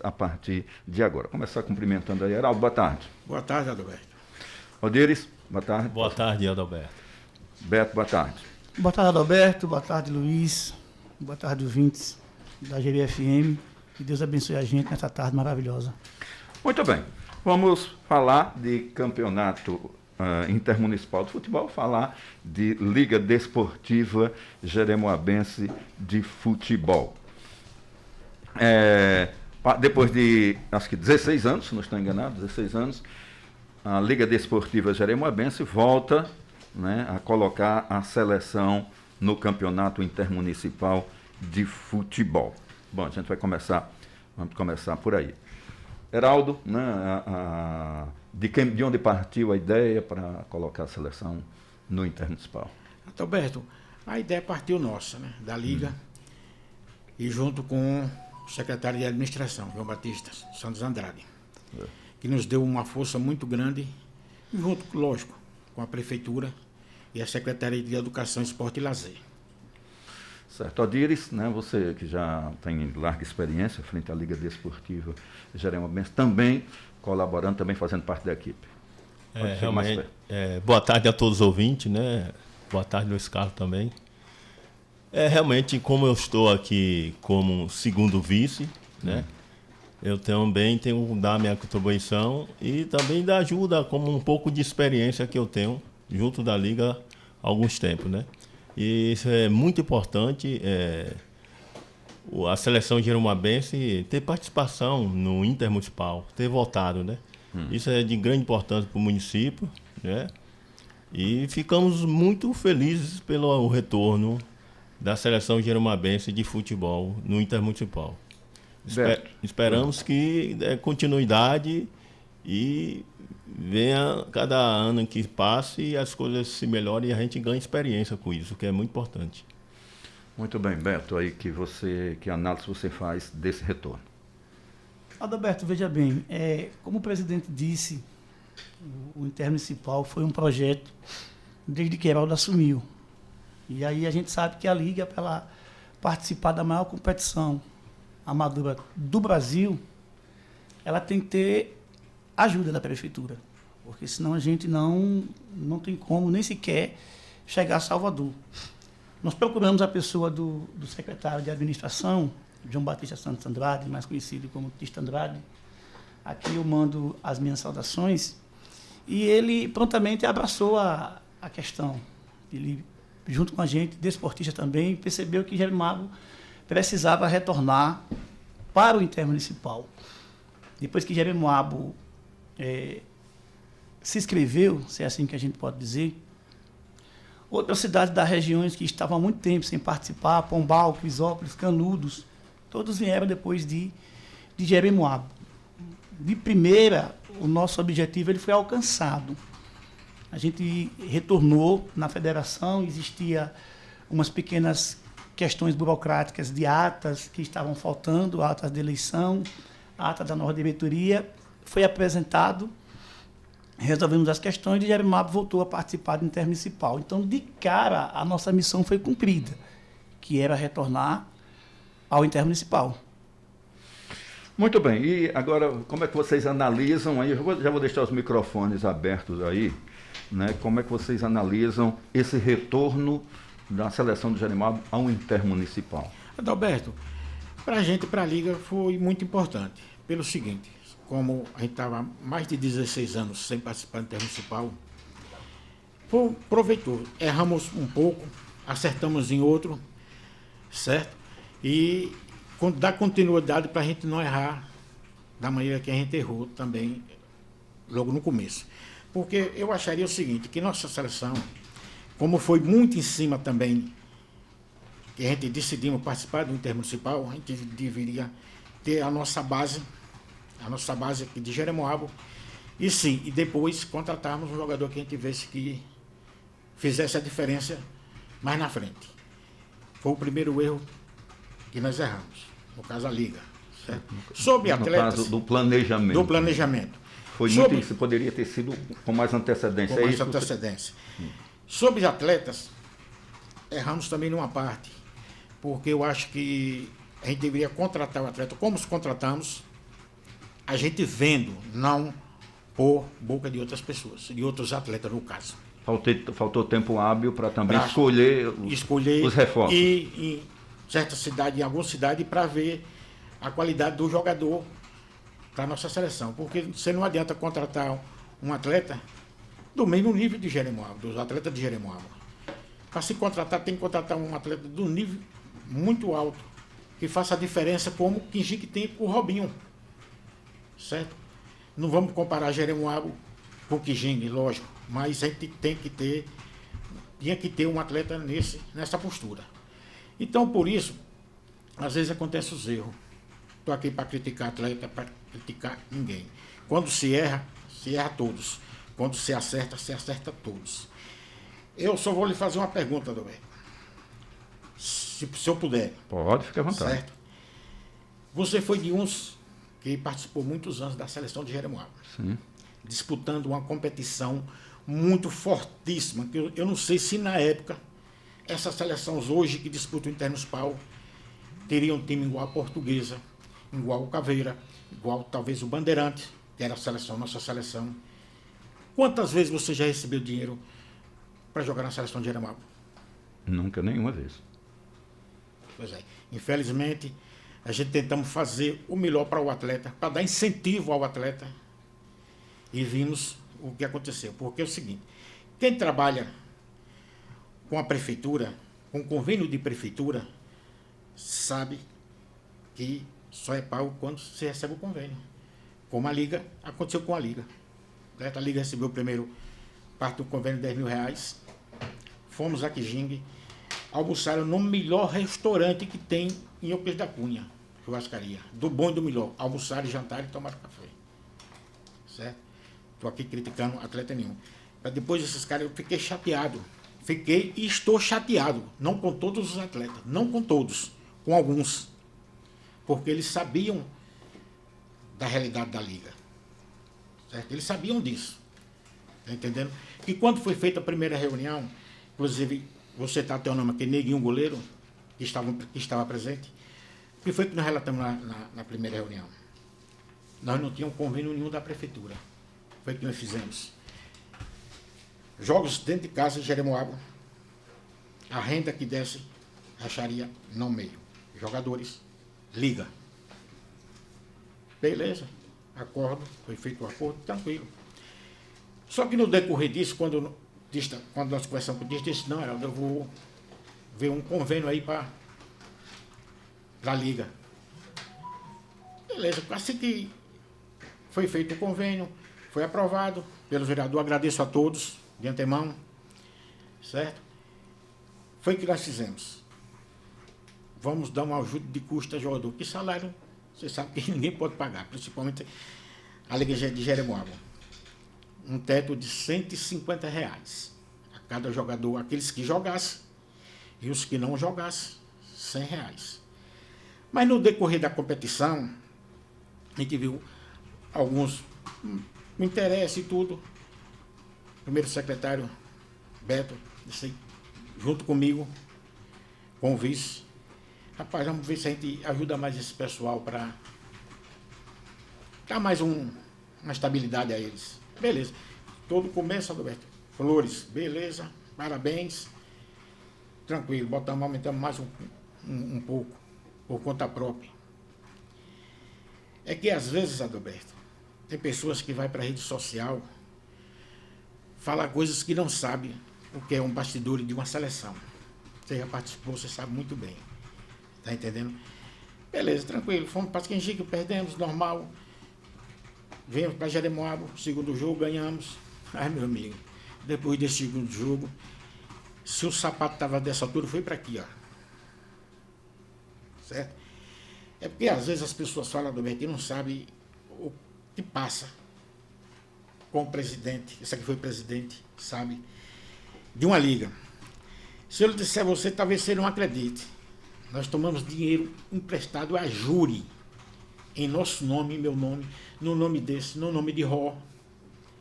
a partir de agora. Começar cumprimentando aí. Heraldo, boa tarde. Boa tarde, Adalberto. Odires, boa tarde. Boa tarde, Adalberto. Beto, boa tarde. Boa tarde, Adalberto. Boa tarde, Luiz. Boa tarde, ouvintes da GBFM. Que Deus abençoe a gente nessa tarde maravilhosa. Muito bem. Vamos falar de campeonato intermunicipal de futebol, falar de Liga Desportiva Jeremoabense de Futebol. Depois de, acho que 16 anos, se não estou enganado, 16 anos, a Liga Desportiva Jeremoabense volta, né, a colocar a seleção no campeonato intermunicipal de futebol. Bom, a gente vamos começar por aí. Heraldo, né, de onde partiu a ideia para colocar a seleção no intermunicipal? Adalberto, a ideia partiu nossa, né, da Liga, e junto com o secretário de administração, João Batista Santos Andrade, que nos deu uma força muito grande, junto, lógico, com a prefeitura e a Secretaria de Educação, Esporte e Lazer. Certo. Odires, né, você que já tem larga experiência frente à Liga Desportiva Jeremoabense, também colaborando, também fazendo parte da equipe. Realmente, boa tarde a todos os ouvintes, né? Boa tarde, Luiz Carlos, também. Realmente, como eu estou aqui como segundo vice, né? Eu também tenho que dar minha contribuição e também dar ajuda como um pouco de experiência que eu tenho junto da Liga há alguns tempos, né? E isso é muito importante, a seleção jeremoabense ter participação no intermunicipal, ter votado, né? Isso é de grande importância para o município, né? E ficamos muito felizes pelo retorno da seleção jeremoabense de futebol no intermunicipal. Esperamos que dê continuidade e venha cada ano que passe e as coisas se melhorem e a gente ganhe experiência com isso, que é muito importante. Muito bem, Beto, aí que análise você faz desse retorno? Adalberto, veja bem, como o presidente disse, o intermunicipal foi um projeto desde que Heraldo assumiu. E aí a gente sabe que a Liga, para ela participar da maior competição amadora do Brasil, ela tem que ter ajuda da prefeitura, porque senão a gente não tem como nem sequer chegar a Salvador. Nós procuramos a pessoa do secretário de administração, João Batista Santos Andrade, mais conhecido como Tista Andrade. Aqui eu mando as minhas saudações, e ele prontamente abraçou a questão. Ele, junto com a gente, desportista também, percebeu que Jeremoabo precisava retornar para o intermunicipal. Depois que Jeremoabo se inscreveu, se é assim que a gente pode dizer, outras cidades das regiões que estavam há muito tempo sem participar, Pombal, Crisópolis, Canudos, todos vieram depois de Jeremoabo. De primeira, o nosso objetivo ele foi alcançado. A gente retornou na federação, existia umas pequenas questões burocráticas de atas que estavam faltando, atas de eleição, ata da nova diretoria, foi apresentado, resolvemos as questões e Jeremoabo voltou a participar do intermunicipal. Então, de cara, a nossa missão foi cumprida, que era retornar ao intermunicipal. Muito bem, e agora, como é que vocês analisam aí, já vou deixar os microfones abertos aí, né? Como é que vocês analisam esse retorno da seleção do Jeremoabo ao intermunicipal? Adalberto, para a gente, para a Liga, foi muito importante, pelo seguinte, como a gente estava mais de 16 anos sem participar do intermunicipal, foi proveitoso. Erramos um pouco, acertamos em outro, certo? E dar continuidade para a gente não errar da maneira que a gente errou também logo no começo. Porque eu acharia o seguinte, que nossa seleção, como foi muito em cima também, que a gente decidimos participar do intermunicipal, a gente deveria ter a nossa base aqui de Jeremoabo, e sim, e depois contratarmos um jogador que a gente visse que fizesse a diferença mais na frente. Foi o primeiro erro que nós erramos, no caso a Liga. Certo? Sobre atletas... No caso do planejamento. Do planejamento. Foi muito, isso poderia ter sido com mais antecedência. Com mais antecedência. Sobre atletas, erramos também numa parte, porque eu acho que a gente deveria contratar o atleta como os contratamos, a gente vendo, não por boca de outras pessoas, de outros atletas no caso. Faltou tempo hábil para também escolher os reforços. E em certa cidade, em alguma cidade, para ver a qualidade do jogador para a nossa seleção. Porque você não adianta contratar um atleta do mesmo nível de Jeremoabo, dos atletas de Jeremoabo. Para se contratar, tem que contratar um atleta do nível muito alto, que faça a diferença como o Quinjique tem com o Robinho. Certo? Não vamos comparar Jeremoabo com o Quinjique, lógico, mas a gente tinha que ter um atleta nessa postura. Então, por isso, às vezes acontecem os erros. Estou aqui para criticar atleta, para criticar ninguém. Quando se erra todos. Quando se acerta todos. Eu só vou lhe fazer uma pergunta, Adalberto. Se eu puder. Pode, fica à vontade. Certo? Você foi de uns que participou muitos anos da seleção de Jeremoabo. Sim. Disputando uma competição muito fortíssima. Que eu não sei se na época, essas seleções hoje que disputam o Intermunicipal teriam um time igual a Portuguesa, igual o Caveira, igual talvez o Bandeirante, que era a seleção, nossa seleção. Quantas vezes você já recebeu dinheiro para jogar na seleção de Jeremoabo? Nunca, nenhuma vez. Pois é. Infelizmente, a gente tentamos fazer o melhor para o atleta, para dar incentivo ao atleta, e vimos o que aconteceu. Porque é o seguinte, quem trabalha com a prefeitura, com convênio de prefeitura, sabe que só é pago quando se recebe o convênio. Como a Liga, aconteceu com a Liga. A Liga recebeu o primeiro parte do convênio de R$10.000. Fomos a Quijingue, almoçaram no melhor restaurante que tem em Euclides da Cunha, churrascaria. Do bom e do melhor. Almoçaram, jantaram e tomaram café. Certo? Estou aqui criticando atleta nenhum. Mas depois desses caras eu fiquei chateado. Fiquei e estou chateado. Não com todos os atletas, não com todos, com alguns. Porque eles sabiam da realidade da Liga. Certo? Eles sabiam disso. Está entendendo? Que quando foi feita a primeira reunião, inclusive, você está até o nome aqui, Neguinho Goleiro, que estava presente, o que foi que nós relatamos na primeira reunião? Nós não tínhamos convênio nenhum da prefeitura. Foi o que nós fizemos. Jogos dentro de casa, Jeremoabo, a renda que desce, racharia no meio. Jogadores, Liga. Beleza, acordo, foi feito o acordo, tranquilo. Só que no decorrer disso, quando nós conversamos com o disse, não, Heraldo, eu vou ver um convênio aí para a Liga. Beleza, assim que foi feito o convênio, foi aprovado pelo vereador, agradeço a todos de antemão, certo? Foi o que nós fizemos. Vamos dar uma ajuda de custo ao jogador. Que salário, você sabe que ninguém pode pagar, principalmente a Liga de Jeremoabo. Um teto de R$150 a cada jogador, aqueles que jogassem e os que não jogassem, R$100. Mas no decorrer da competição, a gente viu alguns com interesse e tudo. O primeiro secretário, Beto, disse, junto comigo, com o vice, rapaz, vamos ver se a gente ajuda mais esse pessoal para dar mais uma estabilidade a eles. Beleza. Todo começo, Adalberto. Flores, beleza, parabéns. Tranquilo, aumentamos mais um pouco, por conta própria. É que às vezes, Adalberto, tem pessoas que vai para a rede social, falar coisas que não sabem o que é um bastidor de uma seleção. Você já participou, você sabe muito bem. Tá entendendo? Beleza, tranquilo. Fomos para Quinjique, perdemos, normal. Viemos para Jeremoabo, segundo jogo, ganhamos. Ai, meu amigo, depois desse segundo jogo, se o sapato estava dessa altura, foi para aqui, ó. Certo? É porque às vezes as pessoas falam do Bertinho e não sabem o que passa com o presidente. Esse aqui foi presidente, sabe? De uma liga. Se eu lhe disser a você, talvez você não acredite. Nós tomamos dinheiro emprestado a júri, em nosso nome, meu nome, no nome desse, no nome de Ró,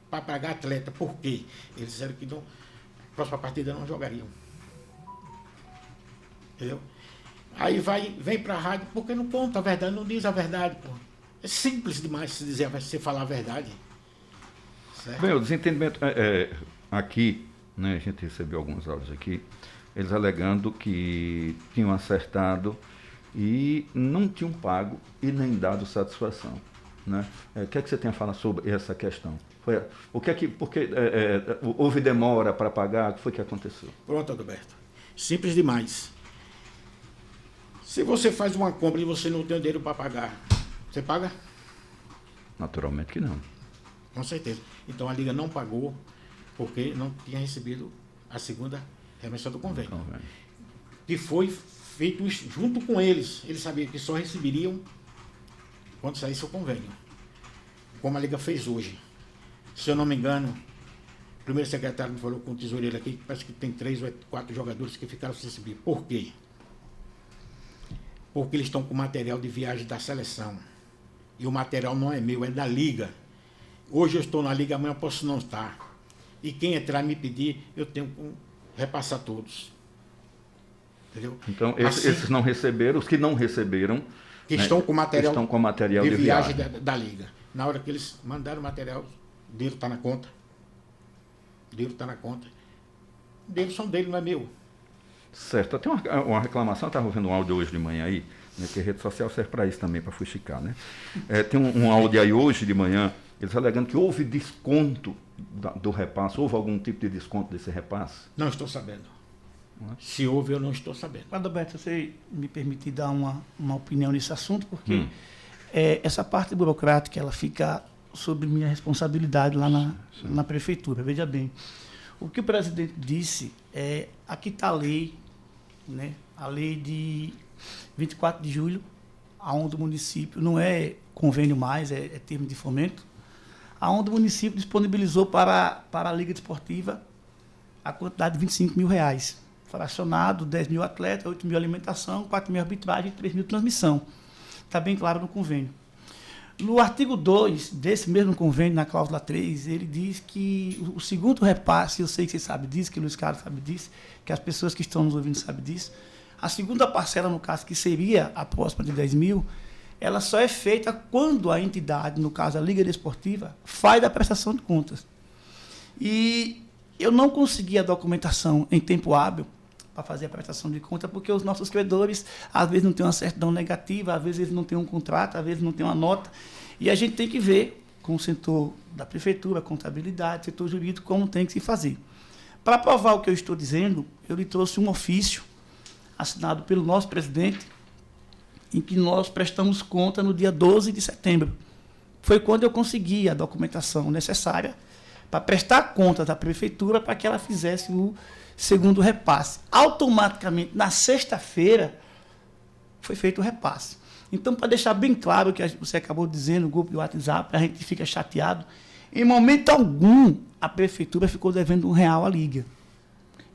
para pagar atleta. Por quê? Eles disseram que na próxima partida não jogariam. Entendeu? Aí vem para a rádio, porque não conta a verdade, não diz a verdade, pô. É simples demais se dizer, você falar a verdade. Certo? Bem, o desentendimento aqui, né, a gente recebeu alguns áudios aqui, eles alegando que tinham acertado e não tinham pago e nem dado satisfação. Né? O que é que você tem a falar sobre essa questão? Porque houve demora para pagar? O que foi que aconteceu? Pronto, Adalberto. Simples demais. Se você faz uma compra e você não tem dinheiro para pagar, você paga? Naturalmente que não. Com certeza. Então a Liga não pagou porque não tinha recebido a segunda remessa do convênio. Que foi feito junto com eles. Eles sabiam que só receberiam quando saísse o convênio. Como a Liga fez hoje. Se eu não me engano, o primeiro secretário me falou com o tesoureiro aqui, que parece que tem 3 ou 4 jogadores que ficaram sem receber. Por quê? Porque eles estão com material de viagem da seleção. E o material não é meu, é da Liga. Hoje eu estou na Liga, amanhã eu posso não estar. E quem entrar e me pedir, eu tenho que repassar todos. Entendeu? Então, Assim, esses não receberam, os que não receberam, que né, estão com material de viagem da Liga. Na hora que eles mandaram o material, o dinheiro está na conta. O dinheiro está na conta. O dinheiro são dele, não é meu. Certo. Tem uma reclamação, eu estava ouvindo um áudio hoje de manhã aí, né, que a rede social serve para isso também, para fuxicar, né? Tem um áudio aí hoje de manhã, eles alegando que houve desconto do repasse, houve algum tipo de desconto desse repasse? Não estou sabendo. Se houve, eu não estou sabendo. Adalberto, você me permite dar uma opinião nesse assunto, porque essa parte burocrática ela fica sob minha responsabilidade lá na prefeitura. Veja bem, o que o presidente disse é, aqui está a lei, né? A lei de 24 de julho, aonde o município, não é convênio mais, é termo de fomento, aonde o município disponibilizou para a Liga Desportiva a quantidade de R$25.000. Fracionado, 10 mil atletas, 8 mil alimentação, 4 mil arbitragem e 3 mil transmissão. Está bem claro no convênio. No artigo 2 desse mesmo convênio, na cláusula 3, ele diz que o segundo repasse, eu sei que você sabe disso, que o Luiz Carlos sabe disso, que as pessoas que estão nos ouvindo sabem disso, a segunda parcela, no caso, que seria a próxima de 10 mil, ela só é feita quando a entidade, no caso a Liga Desportiva, faz a prestação de contas. E eu não consegui a documentação em tempo hábil para fazer a prestação de conta, porque os nossos credores, às vezes, não têm uma certidão negativa, às vezes eles não têm um contrato, às vezes não têm uma nota, e a gente tem que ver com o setor da prefeitura, contabilidade, setor jurídico, como tem que se fazer. Para provar o que eu estou dizendo, eu lhe trouxe um ofício assinado pelo nosso presidente, em que nós prestamos conta no dia 12 de setembro. Foi quando eu consegui a documentação necessária para prestar conta da prefeitura para que ela fizesse o segundo repasse. Automaticamente, na sexta-feira, foi feito o repasse. Então, para deixar bem claro o que você acabou de dizer no grupo de WhatsApp, a gente fica chateado, em momento algum, a prefeitura ficou devendo R$1 à Liga.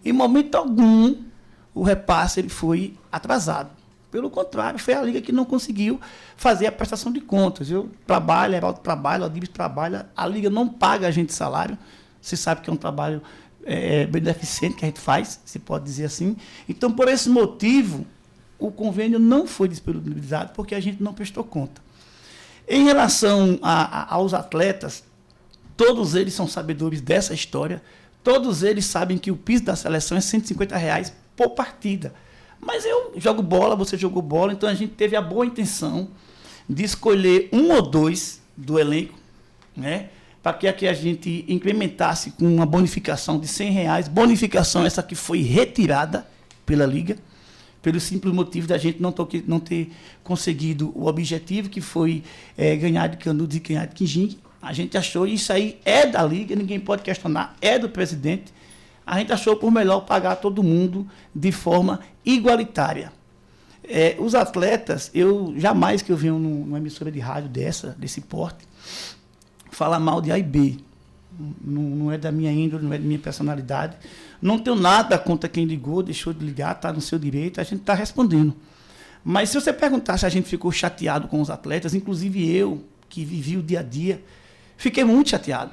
Em momento algum, o repasse ele foi atrasado. Pelo contrário, foi a Liga que não conseguiu fazer a prestação de contas. Eu trabalho, Heraldo trabalha, o Adibes trabalha, a Liga não paga a gente salário. Você sabe que é um trabalho beneficente que a gente faz, se pode dizer assim. Então, por esse motivo, o convênio não foi disponibilizado porque a gente não prestou conta. Em relação aos atletas, todos eles são sabedores dessa história, todos eles sabem que o piso da seleção é R$150 por partida. Mas eu jogo bola, você jogou bola, então a gente teve a boa intenção de escolher um ou dois do elenco, né, para que aqui a gente incrementasse com uma bonificação de R$100, bonificação essa que foi retirada pela Liga, pelo simples motivo da gente não ter conseguido o objetivo, que foi ganhar de Canudos e ganhar de Quinjingue. A gente achou, e isso aí é da Liga, ninguém pode questionar, é do presidente. A gente achou por melhor pagar todo mundo de forma igualitária. Os atletas, jamais que eu venho numa emissora de rádio desse porte, falar mal de A e B. Não é da minha índole, não é da minha personalidade. Não tenho nada contra quem ligou, deixou de ligar, está no seu direito, a gente está respondendo. Mas se você perguntar se a gente ficou chateado com os atletas, inclusive eu, que vivi o dia a dia, fiquei muito chateado.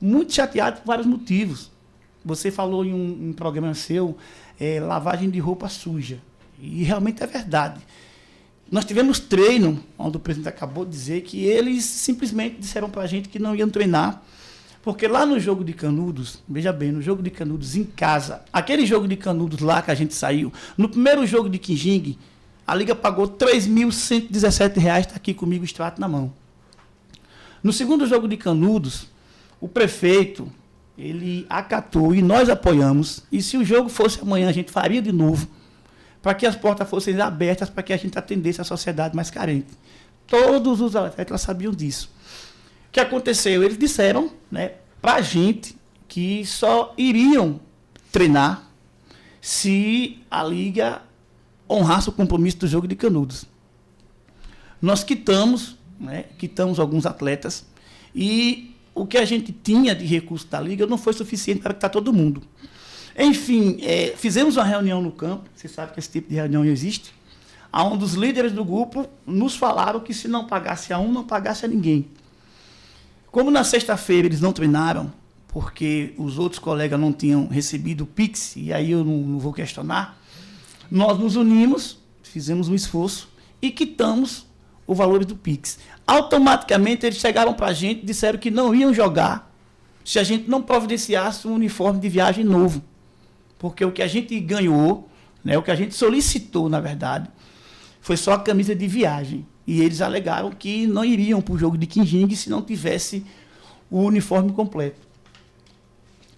Muito chateado por vários motivos. Você falou em um programa seu, lavagem de roupa suja. E realmente é verdade. nós tivemos treino, onde o presidente acabou de dizer que eles simplesmente disseram para a gente que não iam treinar, porque lá no jogo de Canudos, veja bem, no jogo de Canudos em casa, aquele jogo de Canudos lá que a gente saiu, no primeiro jogo de Quinjingue, a Liga pagou R$ 3.117, está aqui comigo o extrato na mão. No segundo jogo de Canudos, o prefeito, ele acatou e nós apoiamos, e se o jogo fosse amanhã, a gente faria de novo, para que as portas fossem abertas, para que a gente atendesse a sociedade mais carente. Todos os atletas sabiam disso. O que aconteceu? Eles disseram, né, para a gente que só iriam treinar se a Liga honrasse o compromisso do jogo de Canudos. Nós quitamos alguns atletas e o que a gente tinha de recurso da Liga não foi suficiente para quitar todo mundo. Enfim, fizemos uma reunião no campo, você sabe que esse tipo de reunião existe, onde os líderes do grupo nos falaram que se não pagasse a um, não pagasse a ninguém. Como na sexta-feira eles não treinaram, porque os outros colegas não tinham recebido o Pix, e aí eu não vou questionar, nós nos unimos, fizemos um esforço e quitamos o valor do Pix. Automaticamente eles chegaram para a gente e disseram que não iam jogar se a gente não providenciasse um uniforme de viagem novo. Porque o que a gente ganhou, né, o que a gente solicitou, na verdade, foi só a camisa de viagem. E eles alegaram que não iriam para o jogo de Quinjingue se não tivesse o uniforme completo.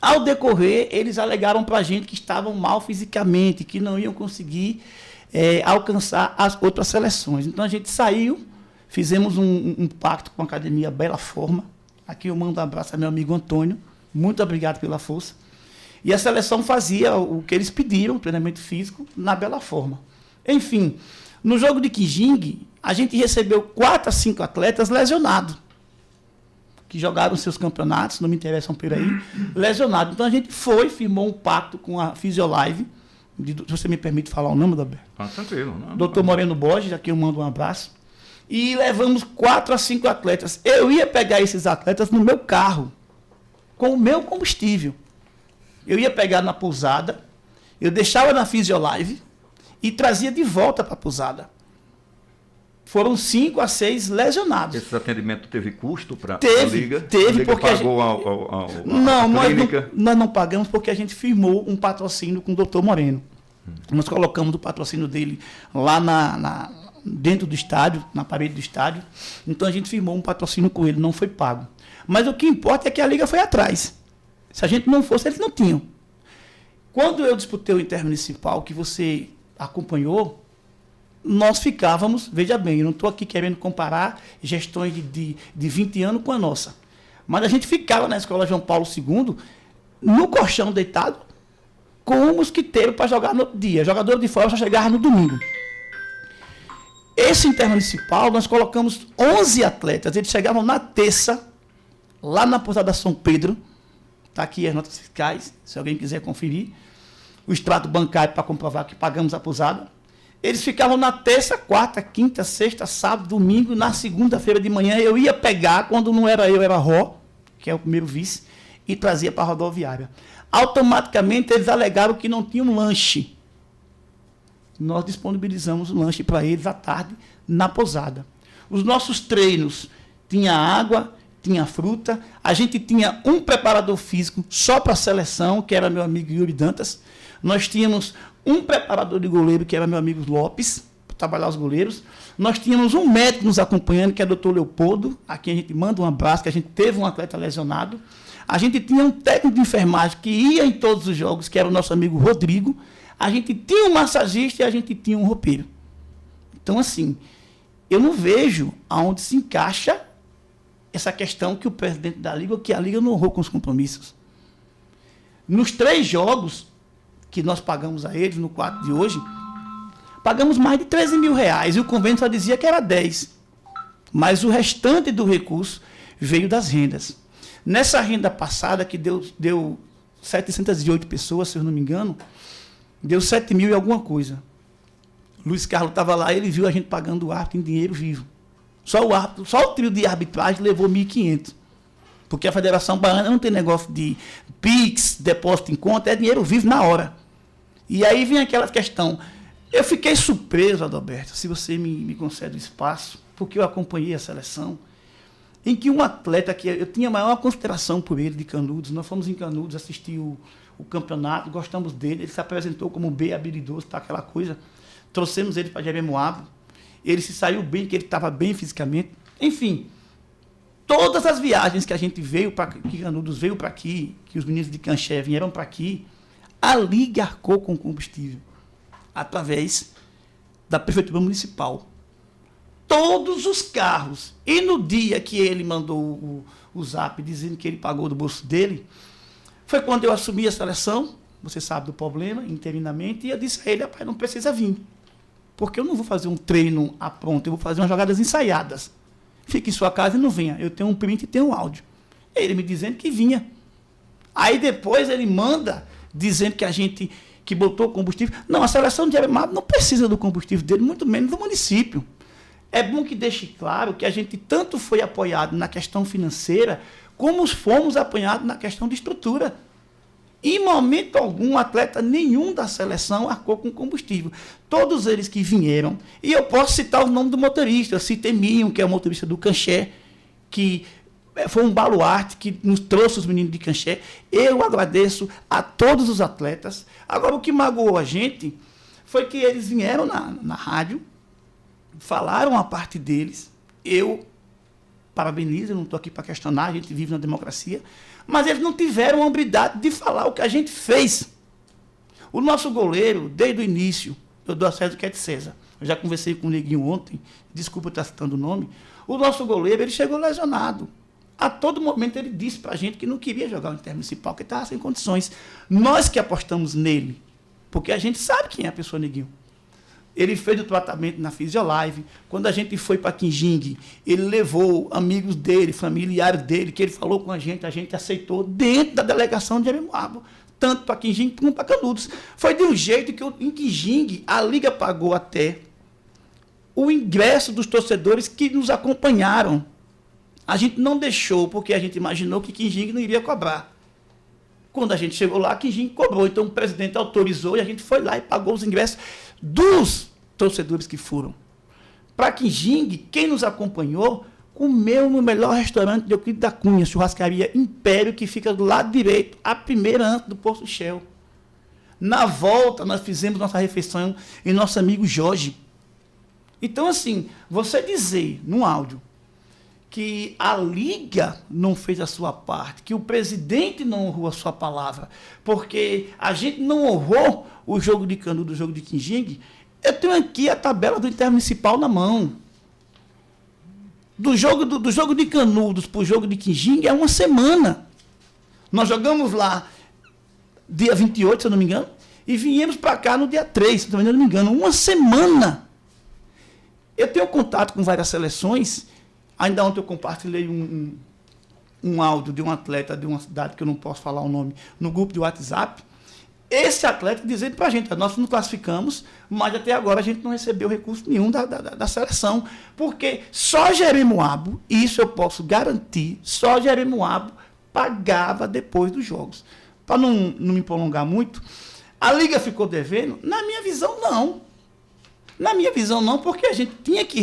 Ao decorrer, eles alegaram para a gente que estavam mal fisicamente, que não iam conseguir alcançar as outras seleções. Então a gente saiu, fizemos um pacto com a Academia Bela Forma. Aqui eu mando um abraço ao meu amigo Antônio. Muito obrigado pela força. E a seleção fazia o que eles pediram, treinamento físico, na Bela Forma. Enfim, no jogo de Quinjingue, a gente recebeu 4 a 5 atletas lesionados, que jogaram seus campeonatos, não me interessam por aí, lesionados. Então a gente firmou um pacto com a Fisiolive, se você me permite falar o nome, Daber? Tranquilo. Dr. Moreno Borges, aqui eu mando um abraço. E levamos 4 a 5 atletas. Eu ia pegar esses atletas no meu carro, com o meu combustível. Eu ia pegar na pousada, eu deixava na Fisiolive e trazia de volta para a pousada. Foram 5 a 6 lesionados. Esse atendimento teve custo para a Liga? Teve, a Liga porque pagou a clínica? Nós não pagamos porque a gente firmou um patrocínio com o Dr. Moreno. Nós colocamos o patrocínio dele lá dentro do estádio, na parede do estádio. Então a gente firmou um patrocínio com ele, não foi pago. Mas o que importa é que a Liga foi atrás. Se a gente não fosse, eles não tinham. Quando eu disputei o Intermunicipal, que você acompanhou, nós ficávamos, veja bem, eu não estou aqui querendo comparar gestões de 20 anos com a nossa, mas a gente ficava na Escola João Paulo II, no colchão deitado, com um mosquiteiro para jogar no outro dia. Jogador de fora só chegava no domingo. Esse Intermunicipal, nós colocamos 11 atletas, eles chegavam na terça, lá na pousada São Pedro, está aqui as notas fiscais, se alguém quiser conferir, o extrato bancário para comprovar que pagamos a pousada. Eles ficavam na terça, quarta, quinta, sexta, sábado, domingo. Na segunda-feira de manhã eu ia pegar, quando não era eu, era Ró, que é o primeiro vice, e trazia para a rodoviária. Automaticamente eles alegaram que não tinham lanche. Nós disponibilizamos o lanche para eles à tarde na pousada. Os nossos treinos tinha água, tinha fruta. A gente tinha um preparador físico só para a seleção, que era meu amigo Yuri Dantas. Nós tínhamos um preparador de goleiro, que era meu amigo Lopes, para trabalhar os goleiros. Nós tínhamos um médico nos acompanhando, que é o Dr. Leopoldo, a quem a gente manda um abraço, que a gente teve um atleta lesionado. A gente tinha um técnico de enfermagem que ia em todos os jogos, que era o nosso amigo Rodrigo. A gente tinha um massagista e a gente tinha um roupeiro. Então, assim, eu não vejo aonde se encaixa essa questão que o presidente da Liga, que a Liga não honrou com os compromissos. Nos 3 jogos que nós pagamos a eles, no 4 de hoje, pagamos mais de R$13 mil, e o convênio só dizia que era 10. Mas o restante do recurso veio das rendas. Nessa renda passada, que deu 708 pessoas, se eu não me engano, deu 7 mil e alguma coisa. Luiz Carlos estava lá, ele viu a gente pagando o árbitro em dinheiro vivo. Só o trio de arbitragem levou 1.500. Porque a Federação Baiana não tem negócio de PIX, depósito em conta, é dinheiro vivo na hora. E aí vem aquela questão, Eu fiquei surpreso, Adalberto, se você me concede o espaço, porque eu acompanhei a seleção, em que um atleta que eu tinha a maior consideração por ele, de Canudos, nós fomos em Canudos assistir o campeonato, gostamos dele, ele se apresentou como bem habilidoso para aquela coisa, trouxemos ele para Jeremoabo, ele se saiu bem, que ele estava bem fisicamente, enfim, todas as viagens que a gente veio para que Canudos veio para aqui, que os meninos de Canché vieram para aqui, a Liga arcou com combustível, através da Prefeitura Municipal. Todos os carros. E no dia que ele mandou o zap dizendo que ele pagou do bolso dele, foi quando eu assumi a seleção, você sabe do problema, interinamente, e eu disse a ele, rapaz, não precisa vir. Porque eu não vou fazer um treino a pronto, eu vou fazer umas jogadas ensaiadas. Fique em sua casa e não venha. Eu tenho um print e tenho um áudio. Ele me dizendo que vinha. Aí depois ele manda dizendo que a gente que botou combustível. Não, a seleção de Jeremoabo não precisa do combustível dele, muito menos do município. É bom que deixe claro que a gente tanto foi apoiado na questão financeira, como fomos apoiados na questão de estrutura. Em momento algum, atleta nenhum da seleção arcou com combustível. Todos eles que vieram, e eu posso citar o nome do motorista, eu citei Minho, que é o motorista do Canché, que foi um baluarte que nos trouxe os meninos de Canché. Eu agradeço a todos os atletas. Agora, o que magoou a gente foi que eles vieram na rádio, falaram a parte deles, eu parabenizo, eu não estou aqui para questionar, a gente vive na democracia, mas eles não tiveram a hombridade de falar o que a gente fez. O nosso goleiro, desde o início, eu dou a César que é de César, eu já conversei com o Neguinho ontem, desculpa eu estar citando o nome, o nosso goleiro, ele chegou lesionado. A todo momento ele disse para a gente que não queria jogar o Intermunicipal, que estava sem condições. Nós que apostamos nele, porque a gente sabe quem é a pessoa, Neguinho. Ele fez o tratamento na Fisiolive. Quando a gente foi para Quinjingue, ele levou amigos dele, familiares dele, que ele falou com a gente aceitou dentro da delegação de Jeremoabo, tanto para Quinjingue como para Canudos. Foi de um jeito que em Quinjingue a Liga pagou até o ingresso dos torcedores que nos acompanharam. A gente não deixou, porque a gente imaginou que Quinjingue não iria cobrar. Quando a gente chegou lá, Quinjingue cobrou. Então o presidente autorizou e a gente foi lá e pagou os ingressos dos torcedores que foram. Para Quinjingue, quem nos acompanhou, comeu no melhor restaurante de Euclides da Cunha, churrascaria Império, que fica do lado direito, a primeira antes do Posto Shell. Na volta, nós fizemos nossa refeição em nosso amigo Jorge. Então, assim, você dizer no áudio que a Liga não fez a sua parte, que o presidente não honrou a sua palavra, porque a gente não honrou o jogo de Canudos, do jogo de Quinjingue, eu tenho aqui a tabela do Intermunicipal na mão. Do jogo de Canudos para o jogo de Quinjingue é uma semana. Nós jogamos lá dia 28, se eu não me engano, e viemos para cá no dia 3, se eu não me engano, uma semana. Eu tenho contato com várias seleções. Ainda ontem eu compartilhei um áudio de um atleta de uma cidade que eu não posso falar o nome, no grupo de WhatsApp. Esse atleta dizendo para a gente, nós não classificamos, mas até agora a gente não recebeu recurso nenhum da seleção, porque só Jeremoabo, isso eu posso garantir, só Jeremoabo pagava depois dos jogos. Para não me prolongar muito, a Liga ficou devendo? Na minha visão, não. Na minha visão, não, porque a gente tinha que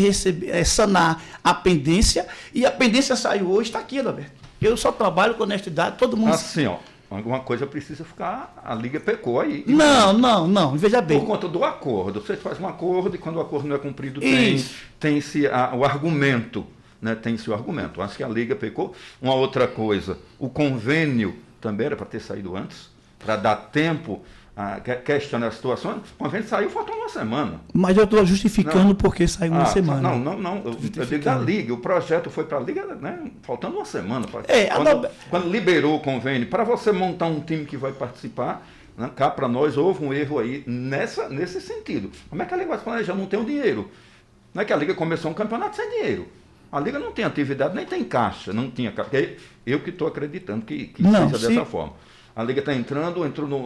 sanar a pendência, e a pendência saiu hoje, está aqui, Roberto. Eu só trabalho com honestidade, todo mundo... Assim, ó, alguma coisa precisa ficar... A Liga pecou aí. Não, veja bem. Por conta do acordo. Você faz um acordo e quando o acordo não é cumprido, tem-se o argumento. Né? Tem-se o argumento. Acho que a Liga pecou. Uma outra coisa, o convênio também era para ter saído antes, para dar tempo... questionar a situação, o convênio saiu, faltou uma semana. Mas eu estou justificando porque saiu uma semana. Não. Eu digo da Liga, o projeto foi para a Liga, né, faltando uma semana. Quando liberou o convênio, para você montar um time que vai participar, né, cá para nós houve um erro aí nesse sentido. Como é que a Liga vai planejar? Não tem o dinheiro. Não é que a Liga começou um campeonato sem dinheiro. A Liga não tem atividade, nem tem caixa, não tinha caixa. Eu que estou acreditando que seja dessa forma. A Liga está entrou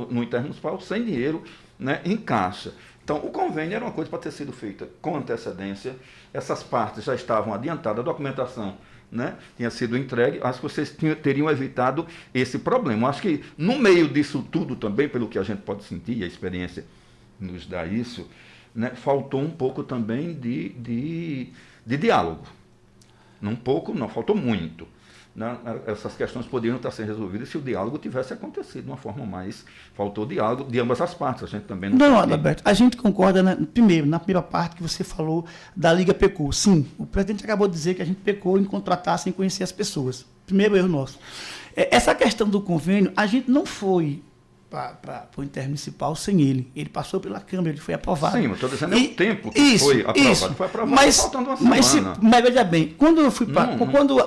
no Intermunicipal sem dinheiro, né, em caixa. Então, o convênio era uma coisa para ter sido feita com antecedência. Essas partes já estavam adiantadas, a documentação, né, tinha sido entregue. Acho que vocês teriam evitado esse problema. Acho que no meio disso tudo também, pelo que a gente pode sentir, a experiência nos dá isso, né, faltou um pouco também de diálogo. Um pouco, não, faltou muito. Né? Essas questões poderiam estar sendo resolvidas se o diálogo tivesse acontecido de uma forma mais... Faltou diálogo de ambas as partes, a gente também não Adalberto, a gente concorda, na primeira parte que você falou da Liga pecou. Sim, o presidente acabou de dizer que a gente pecou em contratar sem conhecer as pessoas. Primeiro erro nosso. Essa questão do convênio, a gente não foi para o intermunicipal sem ele. Ele passou pela Câmara, ele foi aprovado. Sim, mas estou dizendo o tempo que foi aprovado. Foi aprovado faltando uma semana. Mas veja bem, quando eu fui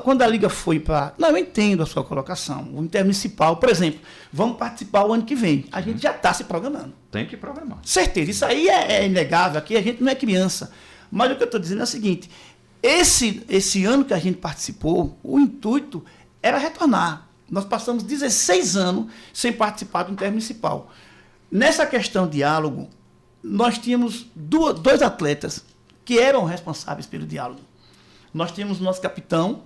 quando a Liga foi para... Não, eu entendo a sua colocação. O intermunicipal, por exemplo, vamos participar o ano que vem. A gente já está se programando. Tem que programar. Certeza, isso aí é inegável. Aqui a gente não é criança. Mas o que eu estou dizendo é o seguinte, esse ano que a gente participou, o intuito era retornar. Nós passamos 16 anos sem participar do intermunicipal. Nessa questão de diálogo, nós tínhamos dois atletas que eram responsáveis pelo diálogo. Nós tínhamos o nosso capitão,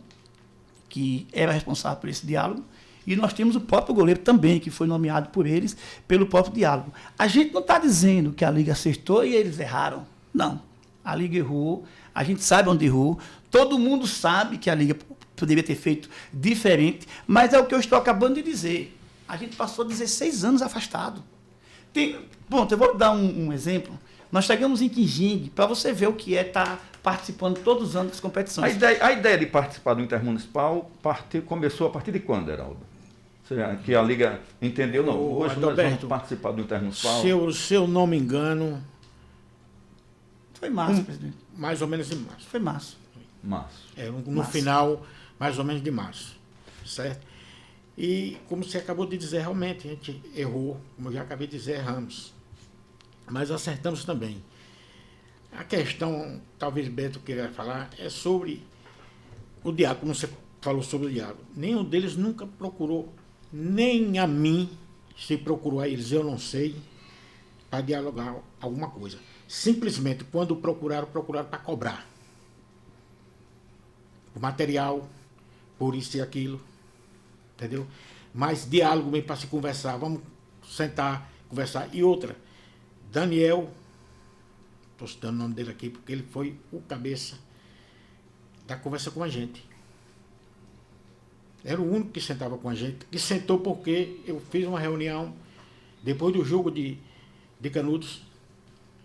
que era responsável por esse diálogo, e nós temos o próprio goleiro também, que foi nomeado por eles pelo próprio diálogo. A gente não está dizendo que a Liga acertou e eles erraram. Não. A Liga errou, a gente sabe onde errou, todo mundo sabe que a Liga poderia ter feito diferente, mas é o que eu estou acabando de dizer. A gente passou 16 anos afastado. Pronto, eu vou dar um exemplo. Nós chegamos em Quinjingue, para você ver o que é estar participando todos os anos das competições. A ideia de participar do Intermunicipal começou a partir de quando, Heraldo? Que a Liga entendeu, não, hoje Adalberto, nós vamos participar do Intermunicipal. Se eu não me engano... Foi março, presidente. Mais ou menos em março. Foi março. No final... mais ou menos de março, certo? E, como você acabou de dizer, realmente, a gente errou, como eu já acabei de dizer, erramos. Mas acertamos também. A questão, talvez Beto queira falar, é sobre o diálogo, como você falou sobre o diálogo. Nenhum deles nunca procurou, nem a mim, se procurou a eles, eu não sei, para dialogar alguma coisa. Simplesmente, quando procuraram para cobrar. O material... por isso e aquilo, entendeu? Mas diálogo mesmo para se conversar, vamos sentar, conversar. E outra, Daniel, estou citando o nome dele aqui, porque ele foi o cabeça da conversa com a gente. Era o único que sentava com a gente, que sentou porque eu fiz uma reunião, depois do jogo de Canudos,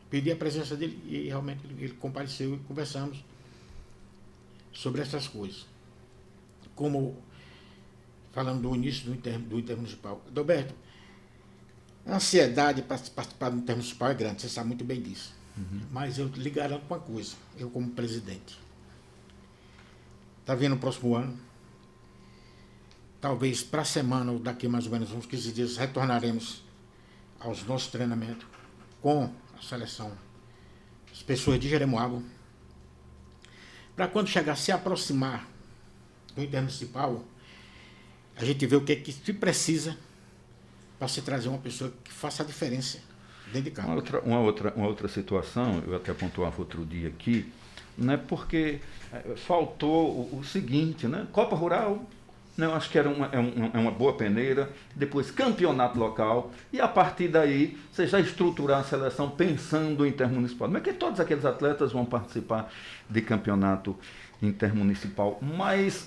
pedi a presença dele e realmente ele compareceu e conversamos sobre essas coisas. Como, falando do início do intermunicipal. Adalberto, a ansiedade para participar do intermunicipal é grande, você sabe muito bem disso. Mas eu lhe garanto uma coisa, eu como presidente. Está vindo o próximo ano, talvez para a semana, ou daqui mais ou menos uns 15 dias, retornaremos aos nossos treinamentos com a seleção, as pessoas de Jeremoabo, para quando chegar, se aproximar do intermunicipal, a gente vê o que se precisa para se trazer uma pessoa que faça a diferença dentro de campo. Uma outra situação, eu até pontuava outro dia aqui, né, porque faltou o seguinte, né, Copa Rural, né, eu acho que era uma boa peneira, depois campeonato local, e a partir daí você já estruturar a seleção pensando em intermunicipal. Não é que todos aqueles atletas vão participar de campeonato intermunicipal, mas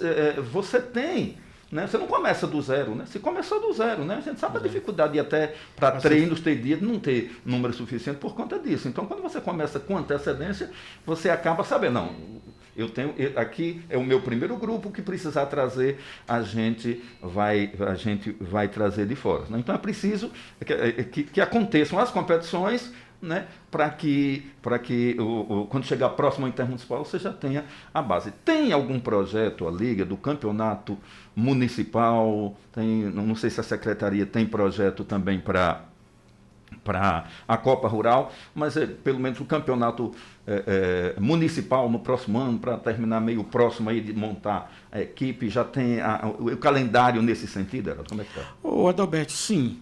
você tem, né? Você não começa do zero, né? Se começou do zero, né? A gente sabe a dificuldade de até para treinos ter dia de não ter número suficiente por conta disso. Então, quando você começa com antecedência, você acaba sabendo, não, aqui é o meu primeiro grupo, que precisar trazer, a gente vai trazer de fora, né? Então é preciso que aconteçam as competições, né, para que quando chegar próximo ao intermunicipal você já tenha a base. Tem algum projeto, a Liga, do campeonato municipal? Não sei se a secretaria tem projeto também para a Copa Rural, mas pelo menos o campeonato municipal no próximo ano, para terminar meio próximo aí de montar a equipe, já tem o calendário nesse sentido, Heraldo? Como é que está? Ô Adalberto, sim.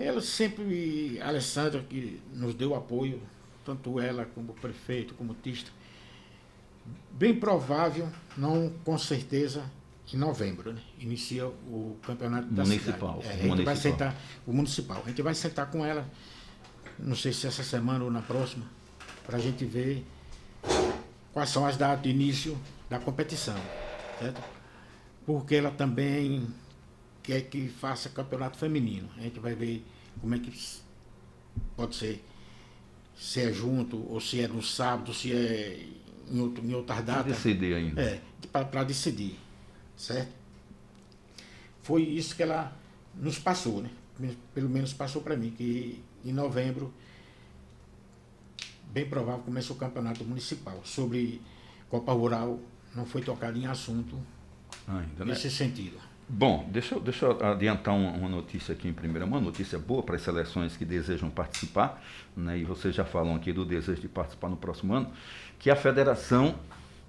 Ela sempre, a Alessandra, que nos deu apoio, tanto ela como o prefeito, como o Tista, bem provável, não com certeza, em novembro, né? Inicia o campeonato da municipal. cidade. A gente vai sentar, o municipal. A gente vai sentar com ela, não sei se essa semana ou na próxima, para a gente ver quais são as datas de início da competição, certo? Porque ela também quer que faça campeonato feminino. A gente vai ver como é que pode ser, se é junto, ou se é no sábado, se é em outras datas. Para decidir ainda. Para decidir, certo? Foi isso que ela nos passou, né? Pelo menos passou para mim, que em novembro, bem provável, começa o campeonato municipal. Sobre Copa Rural, não foi tocado em assunto Ainda, né? nesse sentido. Bom, deixa eu adiantar uma notícia aqui em primeira mão, uma notícia boa para as seleções que desejam participar, né, e vocês já falam aqui do desejo de participar no próximo ano, que a federação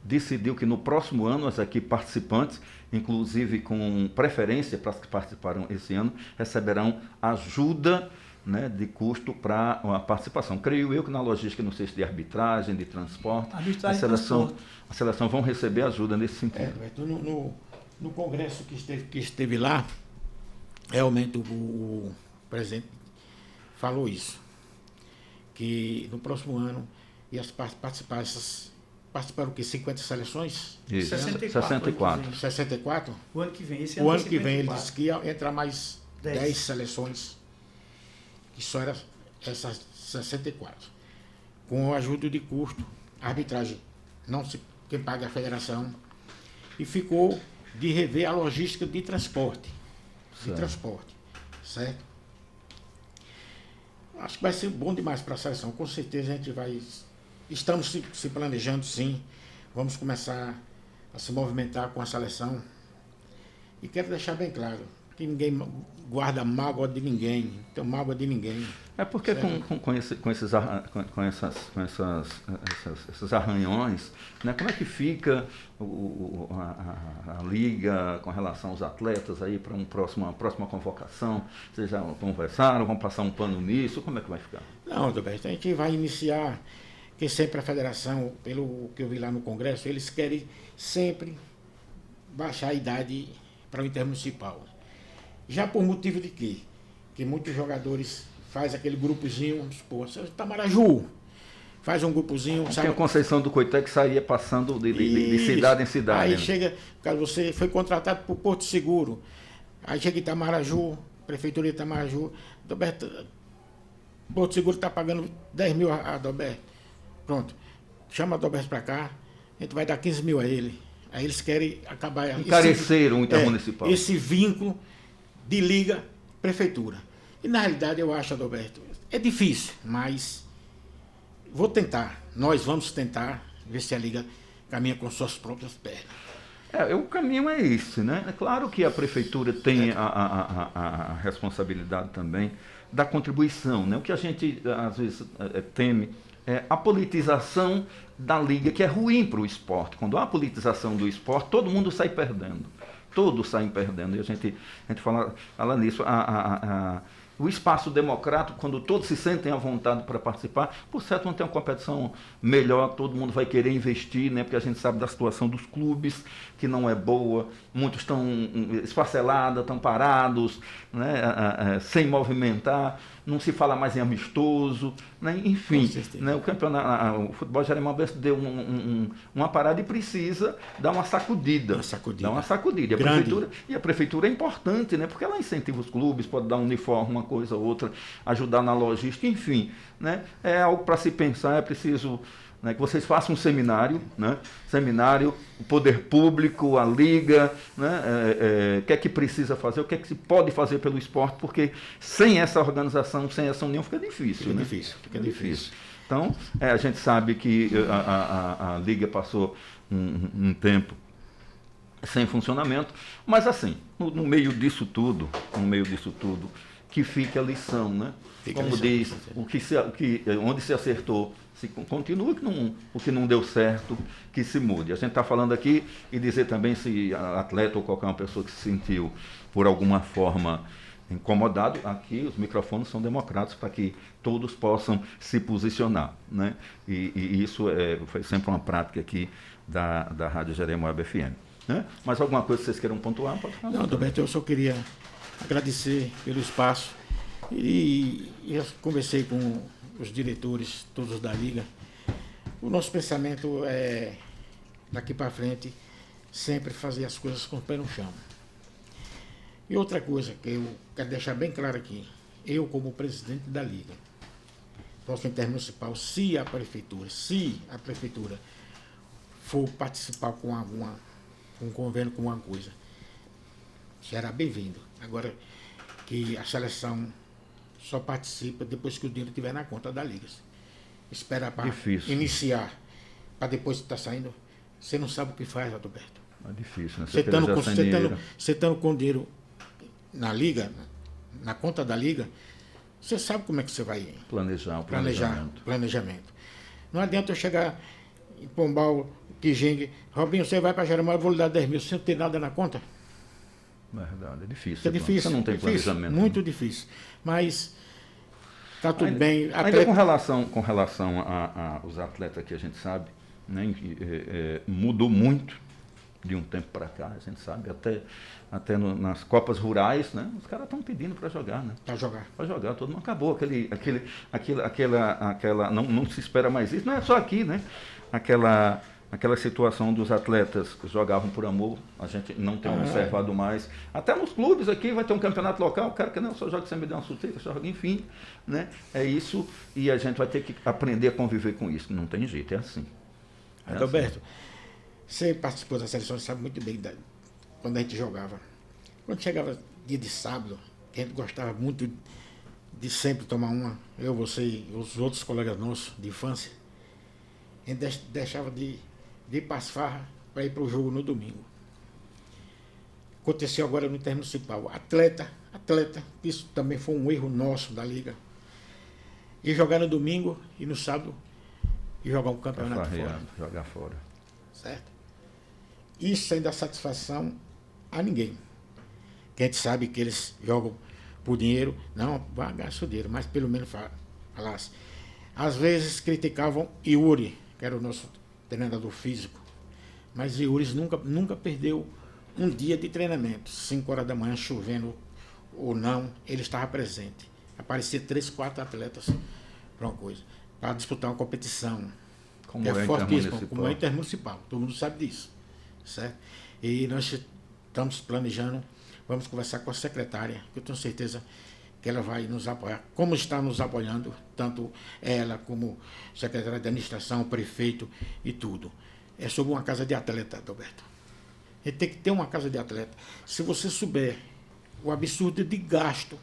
decidiu que no próximo ano as equipes participantes, inclusive com preferência para as que participaram esse ano, receberão ajuda, né, de custo para a participação. Creio eu que na logística, não sei se de arbitragem, de transporte, a seleção vão receber ajuda nesse sentido. No congresso que esteve lá, realmente o presidente falou isso, que no próximo ano ia participaram o quê? 50 seleções? Isso. 64. 64? O ano que vem. Esse O ano é que vem ele 54. disse que ia entrar mais 10 seleções, que só eram essas 64. Com ajuda de custo, arbitragem, quem paga é a federação, e ficou de rever a logística de transporte. Certo? Acho que vai ser bom demais para a seleção. Com certeza a gente vai... Estamos se planejando, sim. Vamos começar a se movimentar com a seleção. E quero deixar bem claro que ninguém guarda mágoa de ninguém, não tem mágoa de ninguém. É porque com esses arranhões, né, como é que fica a liga com relação aos atletas aí para uma próxima convocação? Vocês já conversaram, vão passar um pano nisso? Como é que vai ficar? Não, Roberto, a gente vai iniciar, que sempre a federação, pelo que eu vi lá no Congresso, eles querem sempre baixar a idade para o intermunicipal. Já por motivo de quê? Que muitos jogadores fazem aquele grupozinho, vamos supor, Tamaraju, faz um grupozinho... Tem a Conceição do Coité que saía passando de cidade em cidade. Aí né? chega, caso você foi contratado por Porto Seguro, aí chega em Itamaraju, Prefeitura de Itamaraju, Adalberto, Porto Seguro está pagando 10 mil a Adalberto. Pronto, chama Adalberto para cá, a gente vai dar 15 mil a ele. Aí eles querem acabar... Encarecer o intermunicipal. Esse vínculo de liga prefeitura. E na realidade eu acho, Adalberto, é difícil, mas vou tentar. Nós vamos tentar ver se a liga caminha com suas próprias pernas. O caminho é esse, né? É claro que a prefeitura tem a responsabilidade também da contribuição, né? O que a gente às vezes teme é a politização da liga, que é ruim para o esporte. Quando há politização do esporte, todo mundo sai perdendo. Todos saem perdendo. E a gente fala nisso. O espaço democrático, quando todos se sentem à vontade para participar, por certo não tem uma competição melhor, todo mundo vai querer investir, né? Porque a gente sabe da situação dos clubes, que não é boa, muitos estão esfarcelados, estão parados, né? Sem movimentar, não se fala mais em amistoso, né? Enfim, né? O futebol Jeremoabense deu uma parada e precisa dar uma sacudida. Dar uma sacudida. E a prefeitura é importante, né? Porque ela incentiva os clubes, pode dar um uniforme, uma coisa ou outra, ajudar na logística, enfim, né? É algo para se pensar, é preciso, né, que vocês façam um seminário, né? Seminário, o poder público, a liga, né? O que é que precisa fazer, o que é que se pode fazer pelo esporte, porque sem essa organização, sem essa união, fica difícil. Fica difícil. Então, a gente sabe que a liga passou um tempo sem funcionamento, mas assim, no meio disso tudo, que fique a lição, né? Como diz, onde se acertou, se continua, o que não deu certo, que se mude. A gente está falando aqui e dizer também se atleta ou qualquer uma pessoa que se sentiu, por alguma forma, incomodado, aqui os microfones são democráticos para que todos possam se posicionar, né? E isso foi sempre uma prática aqui da Rádio Jeremoabo FM. Né? Mas alguma coisa que vocês queiram pontuar? Pode falar. Não, Roberto, eu só queria agradecer pelo espaço e eu conversei com os diretores todos da Liga O nosso pensamento é, daqui para frente, sempre fazer as coisas com o pé no chão. E outra coisa que eu quero deixar bem claro aqui, eu como presidente da Liga, nosso intermunicipal, se a prefeitura for participar com um convênio com alguma coisa, será bem-vindo. Agora, que a seleção só participa depois que o dinheiro estiver na conta da Liga. Esperar para iniciar, para depois que está saindo, você não sabe o que faz, Adalberto. É difícil, né? Você estando com dinheiro na Liga, na conta da Liga, você sabe como é que você vai planejamento. Não adianta eu chegar em Pombal, Quijingue, Robinho, você vai para Jeromel, eu vou lhe dar 10 mil, você não tem nada na conta? Verdade, é difícil. É difícil. Você não tem planejamento. Muito difícil. Mas está tudo bem. Ainda com relação aos atletas que a gente sabe, né, mudou muito de um tempo para cá, a gente sabe, até nas Copas Rurais, né, os caras estão pedindo para jogar, né? Para jogar, todo mundo acabou. Aquela não se espera mais isso, não é só aqui, né? Aquela situação dos atletas que jogavam por amor, a gente não tem observado mais. Até nos clubes aqui vai ter um campeonato local, o cara que não, só joga sem me dar uma chuteira, só joga, enfim, né? É isso, e a gente vai ter que aprender a conviver com isso. Não tem jeito, é assim. Adalberto, você participou da seleção, você sabe muito bem quando a gente jogava. Quando chegava dia de sábado, a gente gostava muito de sempre tomar uma, eu, você e os outros colegas nossos de infância, a gente deixava de ir para as farras para ir para o jogo no domingo. Aconteceu agora no Intermunicipal. Atleta, isso também foi um erro nosso da Liga. Ir jogar no domingo e no sábado e jogar um campeonato fora. Jogar fora. Certo? Isso sem dar satisfação a ninguém. Que a gente sabe que eles jogam por dinheiro, não, vai gastar o dinheiro, mas pelo menos falasse. Às vezes criticavam Yuri, que era o nosso treinador físico, mas Yuri nunca perdeu um dia de treinamento. 5 horas da manhã, chovendo ou não, ele estava presente. Aparecia 3, 4 atletas para uma coisa, para disputar uma competição. Como é fortíssimo, como é intermunicipal, todo mundo sabe disso, certo? E nós estamos planejando, vamos conversar com a secretária, que eu tenho certeza que ela vai nos apoiar, como está nos apoiando, tanto ela como secretária de administração, prefeito e tudo. É sobre uma casa de atleta, Adalberto. A gente tem que ter uma casa de atleta. Se você souber o absurdo de gasto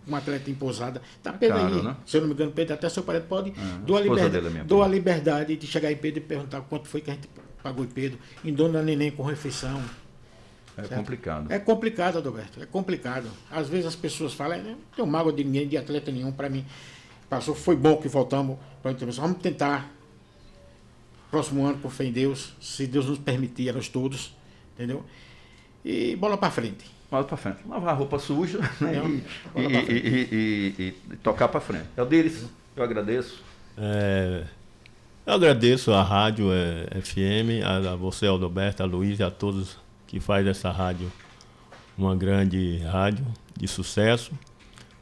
um atleta em Pousada, está Pedro aí, né? Se eu não me engano, Pedro, até seu parente pode, dou a liberdade de chegar em Pedro e perguntar quanto foi que a gente pagou em Pedro, em Dona Neném com refeição. É complicado. É complicado, Adalberto, é complicado. Às vezes as pessoas falam, não tenho mágoa de ninguém, de atleta nenhum, para mim. Passou, foi bom que voltamos para a intervenção. Vamos tentar, próximo ano, por fé em Deus, se Deus nos permitir, nós todos, entendeu? E bola para frente. Bola para frente. Lavar a roupa suja, né? E tocar para frente. Eldires, eu agradeço. Eu agradeço a Rádio FM, a você, Adalberto, a Luiz e a todos que faz essa rádio uma grande rádio de sucesso,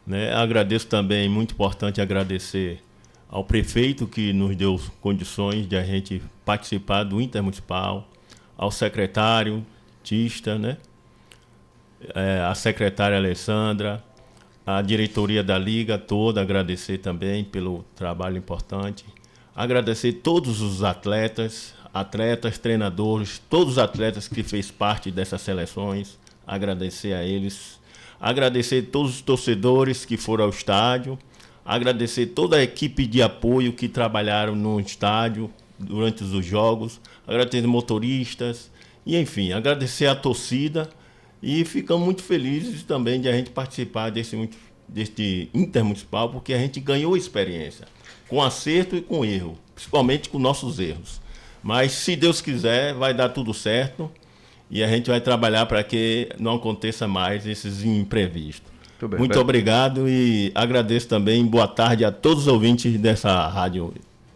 né? Agradeço também, muito importante agradecer ao prefeito que nos deu condições de a gente participar do Intermunicipal, ao secretário Tista, né? A secretária Alessandra, a diretoria da Liga toda, agradecer também pelo trabalho importante, agradecer todos os atletas, treinadores, todos os atletas que fez parte dessas seleções, agradecer a eles, agradecer todos os torcedores que foram ao estádio, agradecer toda a equipe de apoio que trabalharam no estádio durante os jogos, agradecer motoristas, e enfim, agradecer a torcida, e ficamos muito felizes também de a gente participar deste Intermunicipal, porque a gente ganhou experiência, com acerto e com erro, principalmente com nossos erros. Mas, se Deus quiser, vai dar tudo certo e a gente vai trabalhar para que não aconteça mais esses imprevistos. Muito obrigado e agradeço também. Boa tarde a todos os ouvintes dessa rádio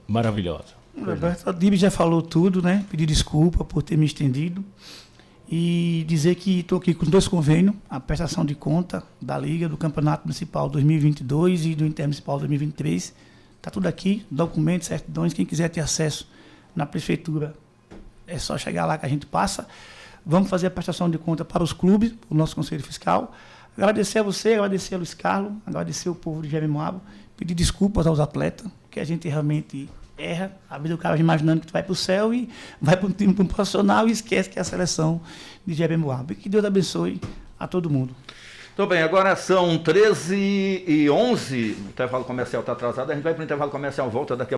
maravilhosa. Roberto, a Dib já falou tudo, né? Pedir desculpa por ter me estendido e dizer que estou aqui com 2 convênios, a prestação de conta da Liga, do Campeonato Municipal 2022 e do Intermunicipal 2023. Está tudo aqui, documentos, certidões, quem quiser ter acesso na prefeitura. É só chegar lá que a gente passa. Vamos fazer a prestação de conta para os clubes, o nosso Conselho Fiscal. Agradecer a você, agradecer a Luiz Carlos, agradecer o povo de Jeremoabo, pedir desculpas aos atletas, que a gente realmente erra. A vida do cara imaginando que tu vai para o céu e vai para um time profissional e esquece que é a seleção de Jeremoabo. E que Deus abençoe a todo mundo. Muito bem, agora são 13h11, o intervalo comercial está atrasado, a gente vai para o intervalo comercial, volta daqui a